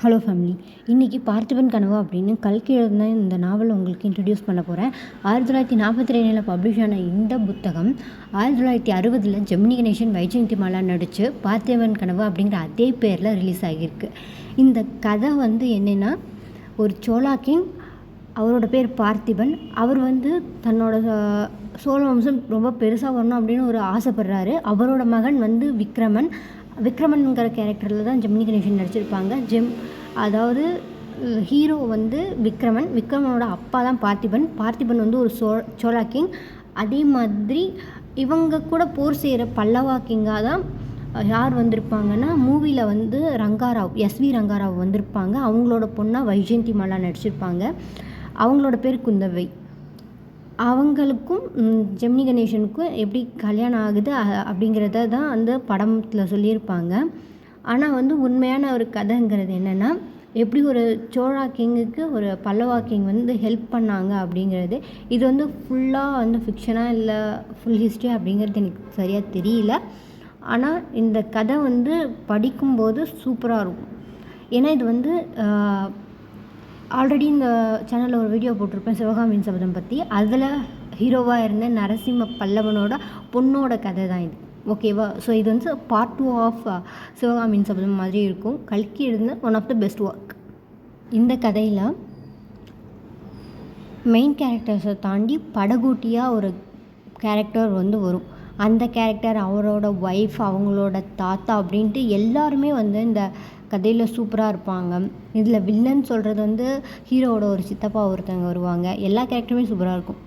Hello family, இன்றைக்கி பார்த்திபன் கனவு அப்படின்னு கல்கி எழுதின இந்த நாவல் உங்களுக்கு இன்ட்ரடியூஸ் பண்ண போகிறேன். 1942 பப்ளிஷ் ஆன இந்த புத்தகம் 1960 ஜெமினி கணேசன், வைஜெயந்திமாலா நடித்து பார்த்திபன் கனவு அப்படிங்கிற அதே பேரில் ரிலீஸ் ஆகியிருக்கு. இந்த கதை என்னென்னா, ஒரு சோழா கிங், அவரோட பேர் பார்த்திபன். அவர் தன்னோட சோழ வம்சம் ரொம்ப பெருசாக வரணும் அப்படின்னு ஒரு ஆசைப்படுறாரு. அவரோட மகன் விக்ரமன்ங்கிற கேரக்டரில் தான் ஜெமினி கணேசன் நடிச்சிருப்பாங்க. அதாவது ஹீரோ விக்ரமனோட அப்பா தான் பார்த்திபன் ஒரு சோழா கிங். அதே மாதிரி இவங்க கூட போர் செய்கிற பல்லவா கிங்காக தான் யார் வந்திருப்பாங்கன்னா, மூவியில் ரங்காராவ், எஸ்வி ரங்காராவ் வந்திருப்பாங்க. அவங்களோட பொண்ணாக வைஜெயந்திமாலா நடிச்சிருப்பாங்க. அவங்களோட பேர் குந்தவை. அவங்களுக்கும் ஜெமினி கணேசனுக்கும் எப்படி கல்யாணம் ஆகுது அப்படிங்கிறத தான் அந்த படத்தில் சொல்லியிருப்பாங்க. ஆனால் உண்மையான ஒரு கதைங்கிறது என்னென்னா, எப்படி ஒரு சோழா கிங்குக்கு ஒரு பல்லவா கிங் ஹெல்ப் பண்ணாங்க அப்படிங்கிறது. இது ஃபுல்லாக ஃபிக்ஷனாக இல்லை ஃபுல் ஹிஸ்ட்ரி அப்படிங்கிறது எனக்கு சரியாக தெரியல. ஆனால் இந்த கதை படிக்கும்போது சூப்பராக இருக்கும். ஏன்னா இது ஆல்ரெடி இந்த சேனலில் ஒரு வீடியோ போட்டிருப்பேன் சிவகாமியின் சபதம் பற்றி. அதில் ஹீரோவாக இருந்த நரசிம்ம பல்லவனோட பொண்ணோட கதை தான் இது. ஓகேவா? ஸோ இது பார்ட் 2 ஆஃப் சிவகாமியின் சபதம் மாதிரி இருக்கும். கல்கி எழுதின one of the best work. இந்த கதையில் மெயின் கேரக்டர்ஸை தாண்டி படகோட்டியாக ஒரு கேரக்டர் வரும். அந்த கேரக்டர், அவரோட ஒய்ஃப், அவங்களோட தாத்தா அப்படின்ட்டு எல்லாருமே இந்த கதையில் சூப்பராக இருப்பாங்க. இதில் வில்லன் சொல்கிறது ஹீரோவோட ஒரு சித்தப்பா ஒருத்தவங்க வருவாங்க. எல்லா கேரக்டருமே சூப்பராக இருக்கும்.